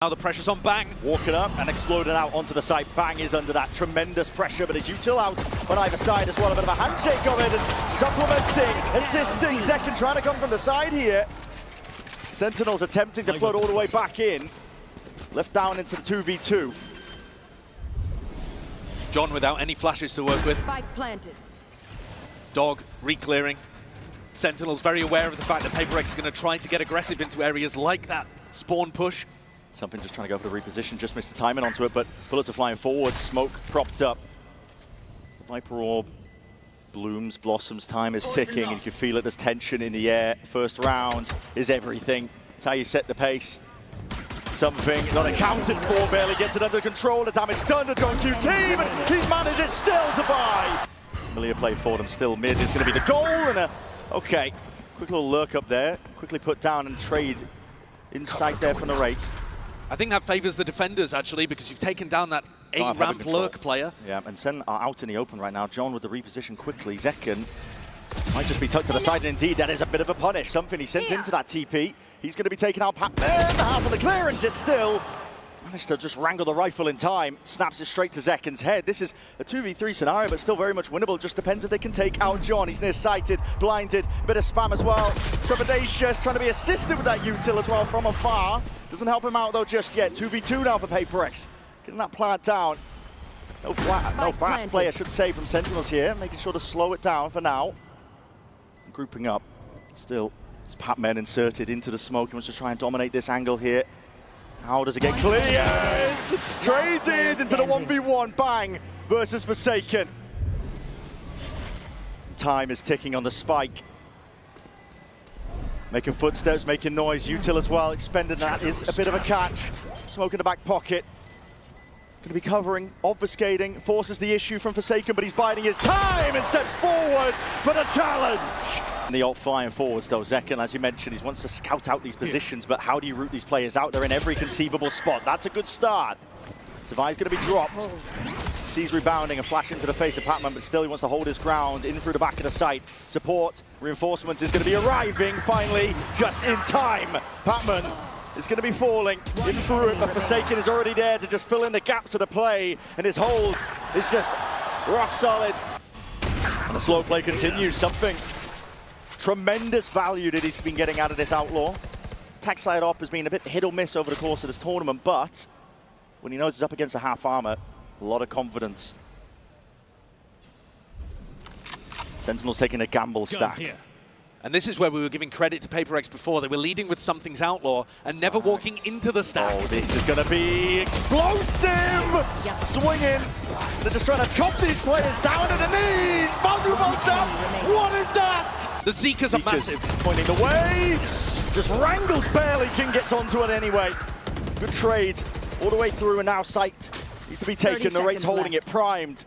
Now the pressure's on Bang. Walking up and exploding out onto the side. Bang is under that tremendous pressure, but it's util out on either side as well. A bit of a handshake of it and supplementing, assisting. Zekken trying to come from the side here. Sentinels attempting to float all the way back in. Left down into the 2v2. John without any flashes to work with. Spike planted. Dog re-clearing. Sentinels very aware of the fact that Paper X is going to try to get aggressive into areas like that spawn push. Something just trying to go for the reposition, just missed the timing onto it, but bullets are flying forward, smoke propped up. Viper Orb blooms, blossoms, time is ticking, and you can feel it, there's tension in the air. First round is everything. It's how you set the pace. Something not accounted for, barely gets it under control. The damage done to John Q team, and he's managed it still to buy. Familiar play for them, still mid is going to be the goal, and okay, quick little lurk up there, quickly put down and trade inside there from the rate. I think that favors the defenders, actually, because you've taken down that A-ramp lurk player. Yeah, and Sen are out in the open right now. John with the reposition quickly. Zekken might just be tucked to the side, and indeed, that is a bit of a punish. Something he sent into that TP. He's going to be taking out Pat-Man. Half of the clearance, it still managed to just wrangle the rifle in time. Snaps it straight to Zekken's head. This is a 2v3 scenario, but still very much winnable. Just depends if they can take out John. He's near-sighted, blinded, a bit of spam as well. Trepidatious trying to be assisted with that util as well from afar. Doesn't help him out though just yet. 2v2 now for Paper X. Getting that plant down. No fast play, I should say, from Sentinels here. Making sure to slow it down for now. Grouping up. Still, it's Pat-Man inserted into the smoke. He wants to try and dominate this angle here. How does it get cleared? Traded into the 1v1. Bang versus Forsaken. Time is ticking on the spike. Making footsteps, making noise. Util as well, expended. That is a bit of a catch. Smoke in the back pocket. Going to be covering, obfuscating, forces the issue from Forsaken, but he's biding his time and steps forward for the challenge. And the ult flying forwards though. Zekken, as you mentioned, he wants to scout out these positions, but how do you route these players out there in every conceivable spot? That's a good start. Devi's going to be dropped. Sees rebounding and flash into the face of Pat-Man, but still he wants to hold his ground in through the back of the site. Support, reinforcements is going to be arriving finally, just in time. Pat-Man is going to be falling in through it, but Forsaken is already there to just fill in the gaps of the play, and his hold is just rock solid. And the slow play continues. Something tremendous value that he's been getting out of this Outlaw. Attack side op has been a bit hit or miss over the course of this tournament, but when he knows he's up against a half armor, a lot of confidence. Sentinels taking a gamble stack. And this is where we were giving credit to Paper X before. They were leading with Something's Outlaw and never walking into the stack. Oh, this is going to be explosive! Swinging. They're just trying to chop these players down to the knees. Vulnerable dump. What is that? The Zekas are massive. Pointing the way. Just wrangles barely. Jin gets onto it anyway. Good trade all the way through, and now sight needs to be taken. The rate's holding it primed.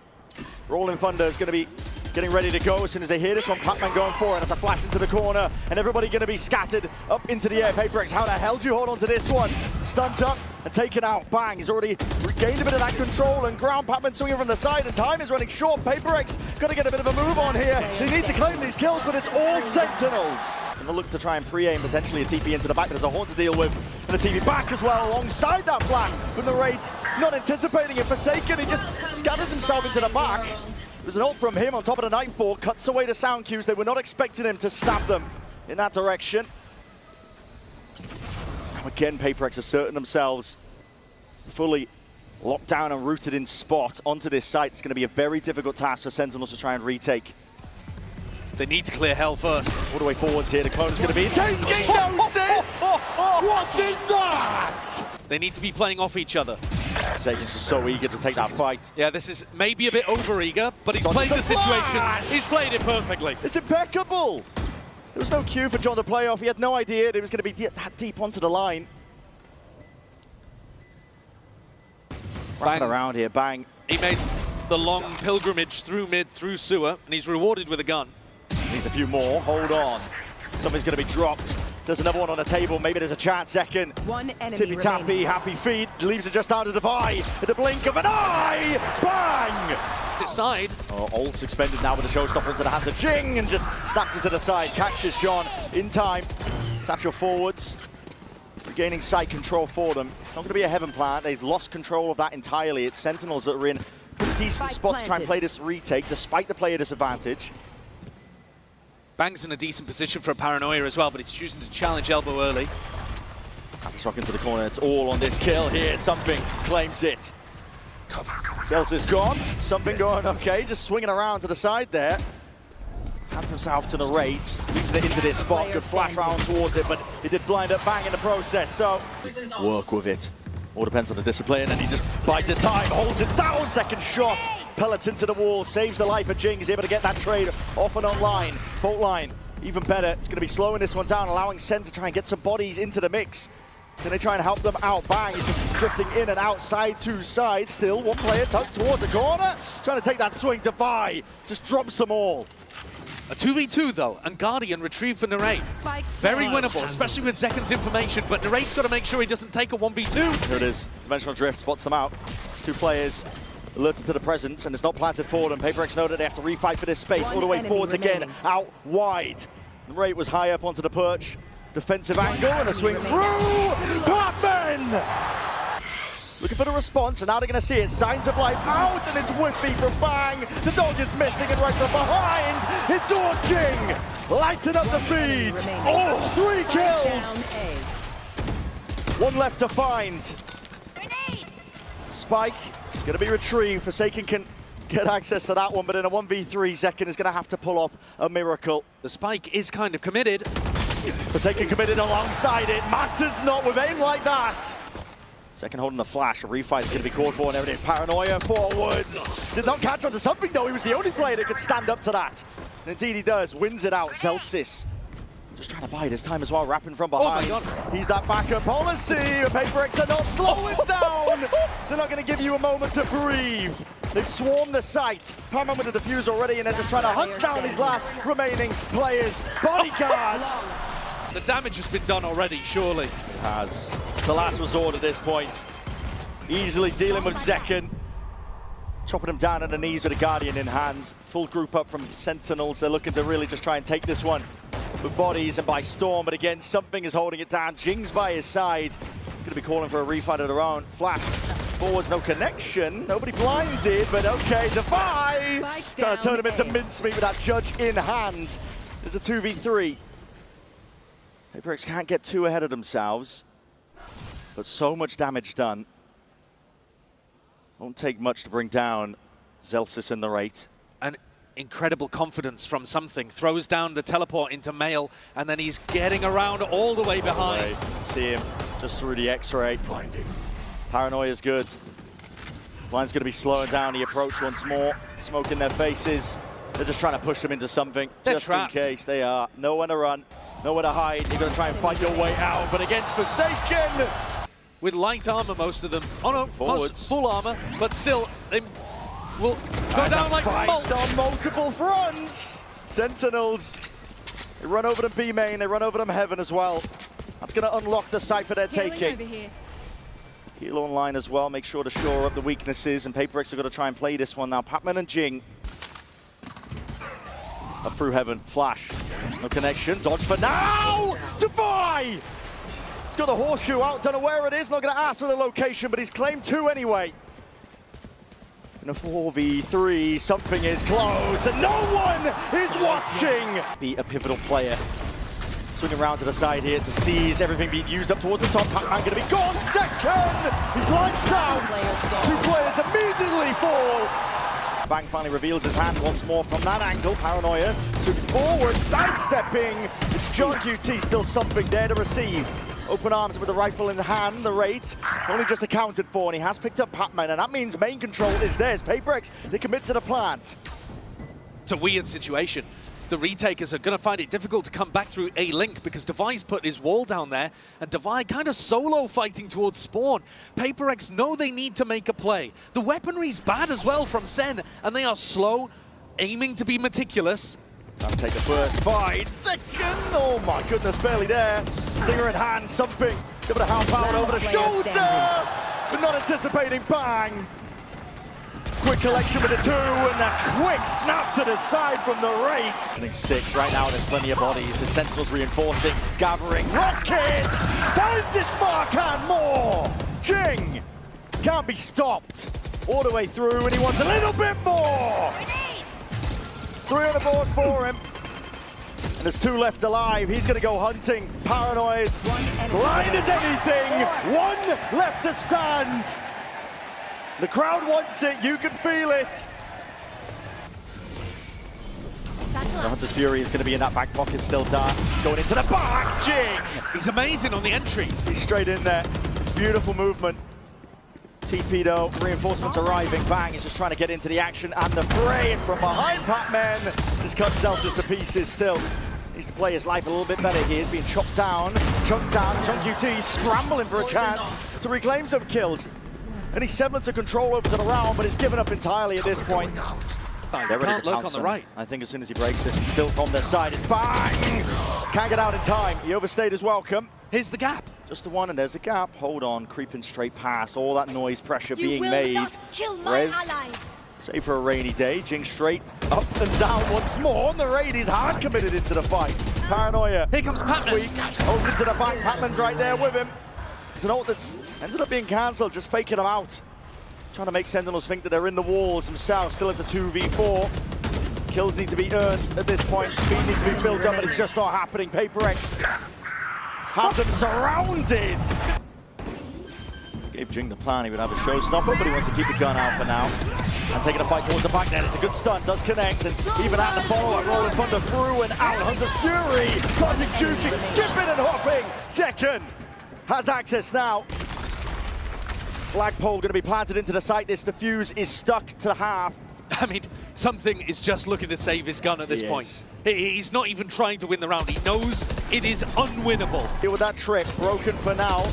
Rolling Thunder is going to be getting ready to go as soon as they hear this one. Pat-Man going for it. That's a flash into the corner, and everybody going to be scattered up into the air. Paper X, how the hell do you hold on to this one? Stumped up and taken out. Bang, he's already regained a bit of that control and ground. Pat-Man swinging from the side, and time is running short. Paper X got to get a bit of a move on here. They need to claim these kills, but it's all Sentinels. And they'll look to try and pre-aim potentially a TP into the back. There's a Haunt to deal with, and a TP back as well alongside that flash. But the rate not anticipating it. Forsaken, he just scattered himself into the back. There's an ult from him on top of the Nightfall, cuts away the sound cues. They were not expecting him to stab them in that direction. Now again, Paper X asserting themselves fully locked down and rooted in spot onto this site. It's going to be a very difficult task for Sentinels to try and retake. They need to clear hell first. All the way forwards here, the clone is going to be taking notice! What is that? They need to be playing off each other. Zeken's so eager to take that fight. Yeah, this is maybe a bit over-eager, but he's played the situation. He's played it perfectly. It's impeccable. There was no cue for John to play off. He had no idea that it was going to be that deep onto the line. Wrapping around here, Bang. He made the long pilgrimage through mid, through sewer, and he's rewarded with a gun. Needs a few more. Hold on. Something's going to be dropped. There's another one on the table. Maybe there's a chance. Zekken. One enemy Tippy-tappy, remaining. happy feet. Leaves it just down to Devi. At the blink of an eye. Bang! This side. Oh, ult's expended now with the showstopper into the hands of Jing and just snaps it to the side. Catches John in time. Satchel forwards. Regaining site control for them. It's not going to be a heaven plant. They've lost control of that entirely. It's Sentinels that are in a decent spot to try and play this retake, despite the player disadvantage. Bang's in a decent position for a Paranoia as well, but he's choosing to challenge Elbow early. Rock into the corner. It's all on this kill here. Something claims it. Celsius gone. Something going okay. Just swinging around to the side there. Hands himself to the rate. Leaves it into this spot. Good flash round towards it, but he did blind up Bang in the process. So work with it. All depends on the discipline, and he just bides his time, holds it down. Second shot. Pellets into the wall. Saves the life of Jing. He's able to get that trade off and online. Fault line. Even better. It's going to be slowing this one down, allowing Sen to try and get some bodies into the mix. Can they try and help them out? Bang, he's just drifting in and outside to side. Still one player tucked towards the corner. Trying to take that swing. Defy just drops them all. A 2v2 though, and Guardian retrieved for Narrate. Very winnable, especially with Zekan's information, but Narate's got to make sure he doesn't take a 1v2. Here it is. Dimensional Drift spots them out. It's two players alerted to the presence, and it's not planted for them. Paper X know that they have to refight for this space. All the way forwards again, out wide. Narate was high up onto the perch. Defensive angle and a swing through. Patman! Looking for the response, and now they're going to see it. Signs of life out, and it's whiffy from Bang. The dog is missing, and right from behind, it's Orching. Lighten up the feed. Oh, 3 kills. One left to find. Spike going to be retrieved. Forsaken can get access to that one, but in a 1v3, Zekan is going to have to pull off a miracle. The Spike is kind of committed. Forsaken committed alongside it. Matters not with aim like that. Zekan holding the flash. A refight is going to be called for, and there it is. Paranoia forwards. Did not catch on to something, though. He was the only player that could stand up to that. And indeed he does. Wins it out. Celsius just trying to bide his time as well, wrapping from behind. Oh my God. He's that backup policy. Paper X are not slowing down. They're not going to give you a moment to breathe. They've swarmed the site. Palman with the defuse already, and they're just trying to hunt down these last remaining players. Bodyguards. The damage has been done already, surely. It has. It's the last resort at this point. Easily dealing with Zekan. Chopping him down on the knees with a Guardian in hand. Full group up from Sentinels. They're looking to really just try and take this one with bodies and by storm. But again, something is holding it down. Jing's by his side. Going to be calling for a refight of their own. Flash forwards, no connection. Nobody blinded, but okay. Defy! Trying to turn him into mincemeat with that judge in hand. There's a 2v3. Paper X can't get too ahead of themselves, but so much damage done. Won't take much to bring down Celsius and Narate. An incredible confidence from something. Throws down the teleport into Mail, and then he's getting around all the way behind. See him just through the X-ray. Paranoia's good. Blind's going to be slowing down the approach once more. Smoke in their faces. They're just trying to push them into something. They're just trapped. In case they are. Nowhere to run. Nowhere to hide. You're going to try and fight your way out, but against Forsaken! With light armor, most of them. Oh no, most full armor, but still, they will go down like mulch. On multiple fronts! Sentinels, they run over them B main, they run over them Heaven as well. That's going to unlock the site for their taking. Heal online as well, make sure to shore up the weaknesses, and Paper X are going to try and play this one now. Patman and Jing. Up through Heaven, flash, no connection, dodge for now! Defy! He's got the horseshoe out, don't know where it is, not going to ask for the location, but he's claimed 2 anyway. In a 4v3, something is close, and no one is watching! Be a pivotal player. Swinging around to the side here to seize everything being used up towards the top. Patman going to be gone, second! He's lights out! 2 players immediately fall! Bang finally reveals his hand once more from that angle. Paranoia swings forward, sidestepping. It's John QT, still something there to receive. Open arms with the rifle in the hand. The rate only just accounted for, and he has picked up Patman, and that means main control is theirs. Paper X, they commit to the plant. It's a weird situation. The retakers are going to find it difficult to come back through A-Link because Devi's put his wall down there, and Devi kind of solo fighting towards Spawn. Paper X know they need to make a play. The weaponry's bad as well from Sen, and they are slow, aiming to be meticulous. Trying to take the first fight. Second, oh my goodness, barely there. Stinger in hand, something. Able to help out over the shoulder, but not anticipating Bang. Quick collection with the 2, and a quick snap to the side from the Wraith. Sticks right now, there's plenty of bodies, and Sentinels reinforcing, gathering. Rocket finds its mark and more. Jing can't be stopped all the way through, and he wants a little bit more. 3 on the board for him. And there's 2 left alive. He's going to go hunting. Paranoid. Blind as anything. 1 left to stand. The crowd wants it. You can feel it. The Hunter's Fury is going to be in that back pocket still. Dark going into the back. Jing. He's amazing on the entries. He's straight in there. It's beautiful movement. TP though, reinforcements arriving. Bang is just trying to get into the action and the fray. And from behind, Pac-Man just cuts Celsius to pieces still. Needs to play his life a little bit better here. He's being chopped down. Chunk UT scrambling for a chance to reclaim some kills. Any semblance of control over to the round, but he's given up entirely at this point. They're ready Can't to look pounce on the him. right. I think as soon as he breaks this, and still from their side, it's bang! Can't get out in time. He overstayed his welcome. Here's the gap. Just the one, and there's a gap. Hold on, creeping straight past. All that noise, pressure You being will made. not kill my allies. Save for a rainy day. Jing straight up and down once more. And the raid is hard committed into the fight. Paranoia. Here comes Patman. Squeaks, holds into the back. Patman's right there with him. It's an ult that's ended up being cancelled, just faking them out. Trying to make Sentinels think that they're in the walls themselves. Still it's a 2v4. Kills need to be earned at this point. Speed needs to be built up, but it's just not happening. Paper X have them surrounded. Gave Jing the plan, he would have a showstopper, but he wants to keep the gun out for now. And taking a fight towards the back net, it's a good stun, does connect, and even at the follow-up, rolling thunder through and out. Hunter's Fury, dodging, juking, skipping and hopping. Second has access now. Flagpole going to be planted into the site. This defuse is stuck to half. I mean, something is just looking to save his gun at this point. He's not even trying to win the round. He knows it is unwinnable. Here with that trick, broken for now.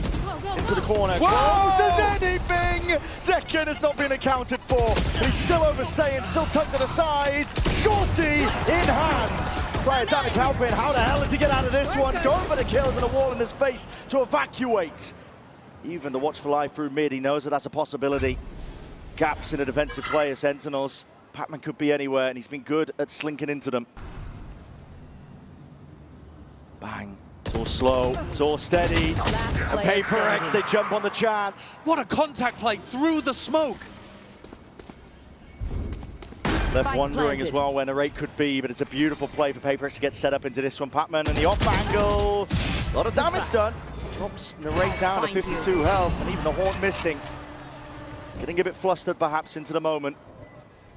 Into the corner. Whoa! Close as anything! Second has not been accounted for. He's still overstaying, still tucked to the side. Shorty in hand. Player damage helping. How the hell did he get out of this one? Going for the kills and a wall in his face to evacuate. Even the watchful eye through mid, he knows that that's a possibility. Gaps in a defensive player, Sentinels. Pac-Man could be anywhere, and he's been good at slinking into them. Bang. It's all slow, it's all steady. And Paper X, they jump on the chance. What a contact play through the smoke. Left wondering as well where Narrate could be, but it's a beautiful play for Paper X to get set up into this one. Pac-Man and the off angle. A lot of damage done. Drops Narrate down to 52 health, and even the horn missing. Getting a bit flustered perhaps into the moment.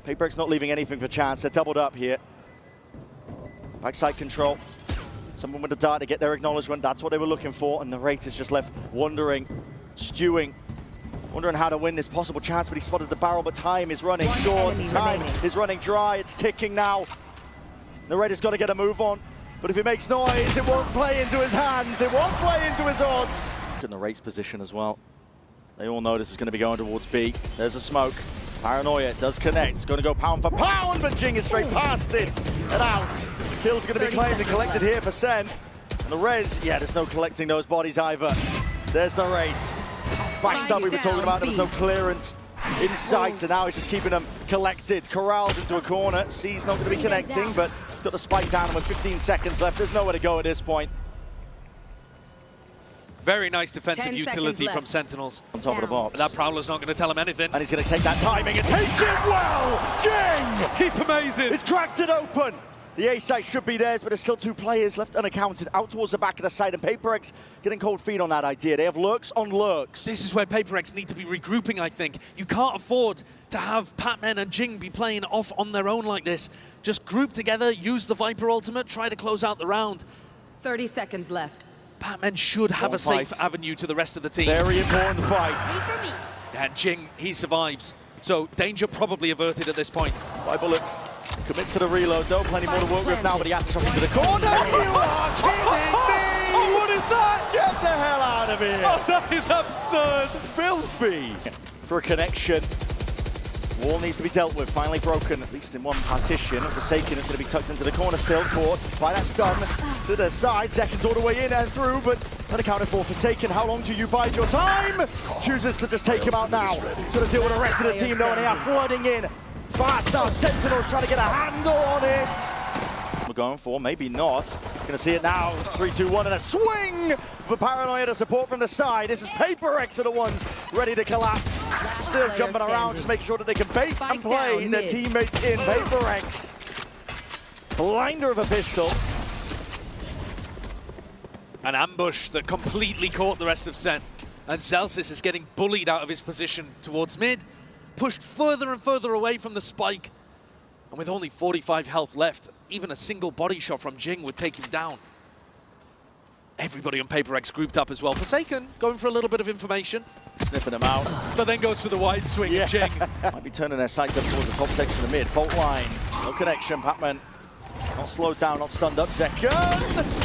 Paper X not leaving anything for chance. They're doubled up here. Backside control. Someone with a dart to get their acknowledgement. That's what they were looking for. And Narrate is just left wondering, stewing, wondering how to win this possible chance. But he spotted the barrel, but time is running short. Time is running dry. It's ticking now. Narrate has got to get a move on. But if he makes noise, it won't play into his hands. It won't play into his odds. Look at Narrate's position as well. They all know this is going to be going towards B. There's a smoke. Paranoia does connect. It's going to go pound for pound, but Jing is straight past it and out. Kill's going to be claimed and collected here for Sen. And the res, yeah, there's no collecting those bodies either. There's the rate. Backstab we were talking about, there was no clearance in sight, and now he's just keeping them collected, corralled into a corner. C's not going to be connecting, but he's got the spike down, and with 15 seconds left, there's nowhere to go at this point. Very nice defensive utility from Sentinels. On top of the box. But that Prowler's not going to tell him anything. And he's going to take that timing and take it well! Jing! He's amazing! He's cracked it open! The A site should be theirs, but there's still 2 players left unaccounted out towards the back of the site, and Paper X getting cold feet on that idea. They have lurks on lurks. This is where Paper X need to be regrouping, I think. You can't afford to have Pac-Man and Jing be playing off on their own like this. Just group together, use the Viper ultimate, try to close out the round. 30 seconds left. Pac-Man should have a safe avenue to the rest of the team. Very important fight. And Jing, he survives. So danger probably averted at this point. 5 bullets. Commits to the reload, though. Plenty more to work with now, but he has to drop into the corner. You are kidding me! Oh, what is that? Get the hell out of here! Oh, that is absurd! Filthy! For a connection. Wall needs to be dealt with, finally broken, at least in one partition. Forsaken is going to be tucked into the corner still, caught by that stun to the side. Seconds all the way in and through, but Trying to counter for Forsaken. How long do you bide your time? Chooses to just take him out now. He's going to deal with the rest of the team knowing they are flooding in. Fast now. Sentinels trying to get a handle on it. We're going for, maybe not. Going to see it now. 3, 2, 1, and a swing for Paranoia to support from the side. This is Paper X are the ones ready to collapse. Still jumping around, just making sure that they can bait and play their teammates in. Paper X. Blinder of a pistol. An ambush that completely caught the rest of Sen. And Celsius is getting bullied out of his position towards mid, pushed further and further away from the spike. And with only 45 health left, even a single body shot from Jing would take him down. Everybody on Paper X grouped up as well. Forsaken going for a little bit of information. Sniffing him out. But then goes for the wide swing of Jing. Might be turning their sights up towards the top section of the mid. Fault line. No connection. Patman not slowed down, not stunned up. Second.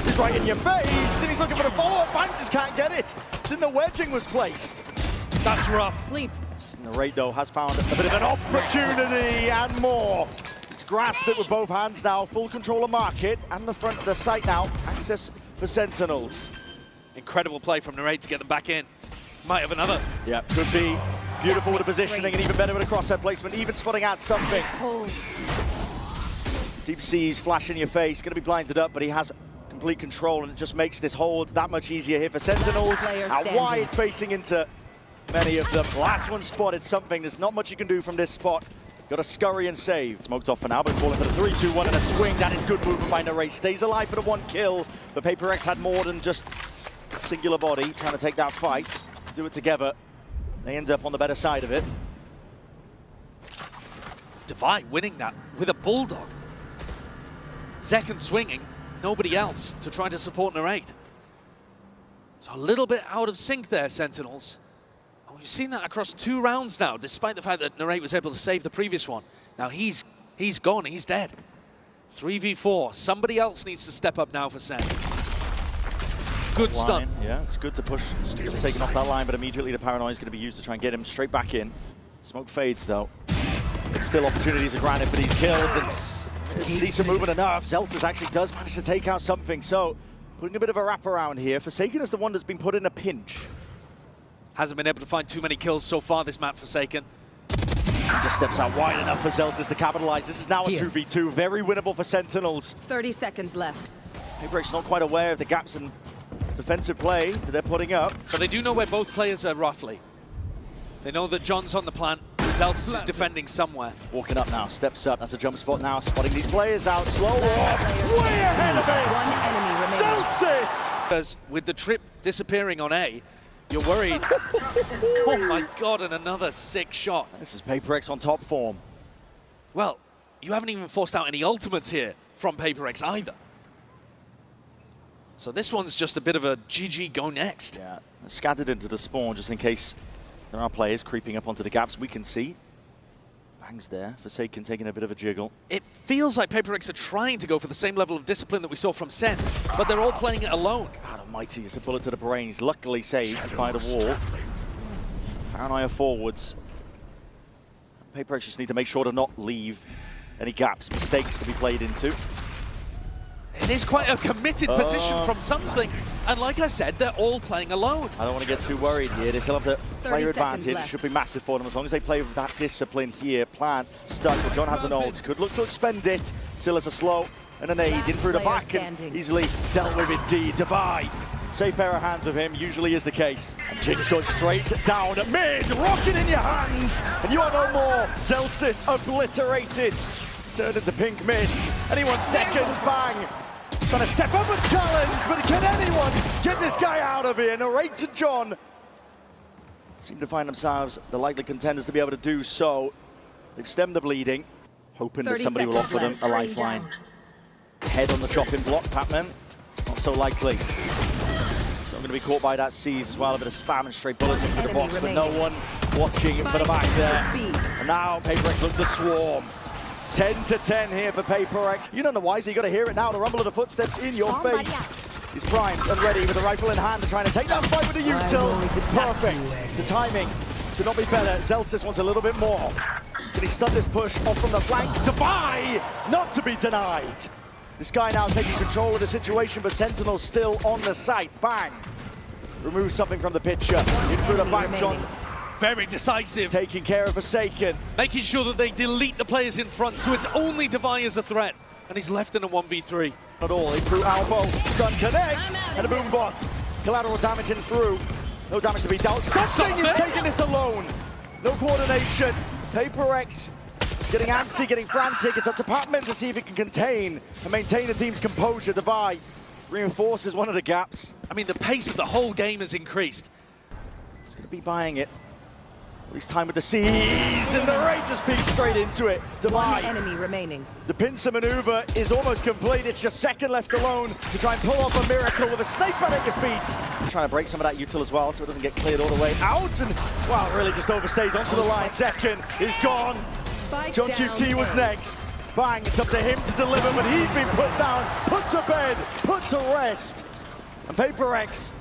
He's right in your face. And he's looking for the follow-up. Bang just can't get it. Didn't know where Jing was placed. That's rough. Sleep. Narrate, though, has found a bit of an opportunity and more. He's grasped it with both hands now. Full control of market and the front of the site now. Access for Sentinels. Incredible play from Narrate to get them back in. Might have another. Yeah, could be. Beautiful with the positioning and even better with a crosshair placement. Even spotting out something. Deep Seas flash in your face. Going to be blinded up, but he has complete control and it just makes this hold that much easier here for Sentinels. Out wide, facing into many of them. Last one spotted something. There's not much you can do from this spot. Got to scurry and save. Smoked off for now, but calling for the 3, 2, 1 and a swing. That is good movement by Narrate. Stays alive for the 1 kill. But Paper X had more than just a singular body. Trying to take that fight. Do it together. They end up on the better side of it. Devi winning that with a bulldog. Second swinging, nobody else to try to support Narrate. So a little bit out of sync there, Sentinels. And we've seen that across 2 rounds now, despite the fact that Narrate was able to save the previous one. Now he's gone, he's dead. 3v4, somebody else needs to step up now for Sen. Good stun. Yeah, it's good to push Forsaken off that line, but immediately the Paranoia is going to be used to try and get him straight back in. Smoke fades though. But still opportunities are granted for these kills, and it's decent movement enough. Zeltas actually does manage to take out something, so putting a bit of a wraparound here. Forsaken is the one that's been put in a pinch. Hasn't been able to find too many kills so far this map, Forsaken. And just steps out wide enough for Zeltas to capitalize. This is now a 2v2, very winnable for Sentinels. 30 seconds left. Paper X not quite aware of the gaps in defensive play that they're putting up. But they do know where both players are roughly. They know that John's on the plant, Zeltas is defending somewhere. Walking up now, steps up, that's a jump spot now, spotting these players out, slow walk, way ahead of it! Celsius! Because with the trip disappearing on A, you're worried. Oh my god, and another sick shot. This is Paper X on top form. Well, you haven't even forced out any ultimates here from Paper X either. So this one's just a bit of a GG go next. Yeah, scattered into the spawn just in case there are players creeping up onto the gaps we can see. Bangs there, Forsaken taking a bit of a jiggle. It feels like Paper X are trying to go for the same level of discipline that we saw from Sen, but they're all playing it alone. God almighty, it's a bullet to the brains, luckily saved by the wall. Paranoia forwards. Paper X just need to make sure to not leave any gaps, mistakes to be played into. It is quite a committed position from something, and like I said, they're all playing alone. I don't want to get too worried here. They still have the player advantage. Left. It should be massive for them as long as they play with that discipline here. Plan stuck, but John has an ult. Could look to expend it. Still has a slow and an aid in through the back and easily dealt with indeed. Devi, safe pair of hands with him, usually is the case. And Jing's going straight down at mid, rocket in your hands, and you are no more. Celsius obliterated. Turned into pink mist. Anyone seconds, bang. Trying to step up and challenge, but can anyone get this guy out of here? Narrate and John seem to find themselves the likely contenders to be able to do so. They've stemmed the bleeding, hoping that somebody will offer them a lifeline. Head on the chopping block, Patman. Not so likely. So I'm going to be caught by that seize as well. A bit of spam and straight bullets into the box, but no one watching for the back there. And now Paper X look the swarm. 10 to 10 here for Paper X. You don't know why, so you got to hear it now. The rumble of the footsteps in your face. He's primed and ready with the rifle in hand, trying to take that fight with the util. Perfect. The timing could not be better. Celsius wants a little bit more. Can he stun this push off from the flank? Devi, not to be denied. This guy now taking control of the situation, but Sentinels still on the site. Bang. remove something from the picture. In through the back, John Very decisive. taking care of Forsaken. Making sure that they delete the players in front, so it's only Devi as a threat. And he's left in a 1v3. Not all, in through elbow, stun connects, and a boom bot. Collateral damage in through. No damage to be dealt. Something is taking this alone. No coordination. Paper X getting antsy, getting frantic. It's up to Patman to see if he can contain and maintain the team's composure. Devi reinforces one of the gaps. I mean, the pace of the whole game has increased. He's going to be buying it. At least time with the C's, and the Raid just peeks straight into it. One Devi. enemy remaining. The pincer maneuver is almost complete. It's just second left alone to try and pull off a miracle with a snake bite at your feet. Trying to break some of that util as well so it doesn't get cleared all the way out. And wow, really just overstays onto the line. Second is gone. Spike John down QT was A. next. Bang, it's up to him to deliver, but he's been put down, put to bed, put to rest. And Paper X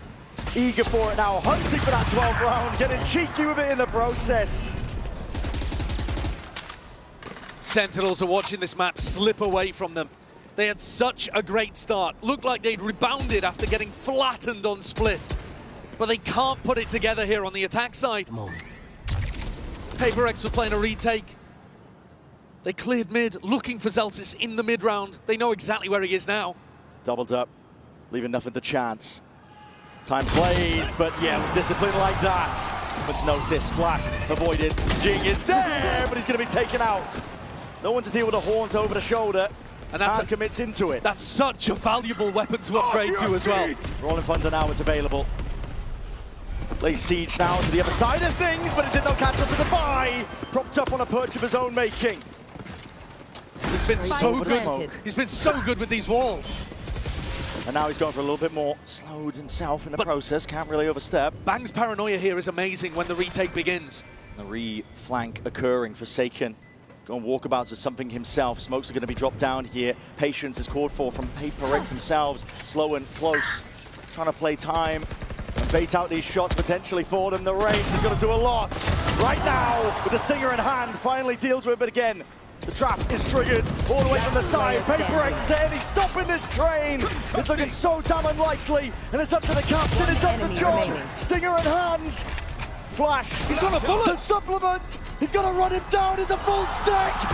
eager for it now, hunting for that 12th round, getting cheeky with it in the process. Sentinels are watching this map slip away from them. They had such a great start. Looked like they'd rebounded after getting flattened on split. But they can't put it together here on the attack side. Paper X were playing a retake. They cleared mid, looking for Zelsis in the mid round. They know exactly where he is now. Doubled up, leaving nothing to chance. Time played, but yeah, with discipline like that. Let's notice, flash avoided. Jing is there, but he's going to be taken out. No one to deal with a haunt over the shoulder. And that's commits into it. That's such a valuable weapon to upgrade to as well. Rolling Thunder now, it's available. Lays siege now to the other side of things, but it did not catch up to Devi. Propped up on a perch of his own making. He's been so good. planted. He's been so good with these walls. And now he's going for a little bit more. Slowed himself in the process, can't really overstep. Bang's paranoia here is amazing when the retake begins. The re-flank occurring, Forsaken. Going walkabouts with something himself. Smokes are going to be dropped down here. Patience is called for from Paper X themselves. Slow and close. Trying to play time and bait out these shots potentially for them. The range is going to do a lot. Right now, with the stinger in hand, finally deals with it again. The trap is triggered all the way from the side. Paper X is there, and he's stopping this train. It's looking so damn unlikely, and it's up to the captain, it's up to John. Stinger in hand. Flash, he's got a bullet. The supplement, he's got to run him down. It's a full stack.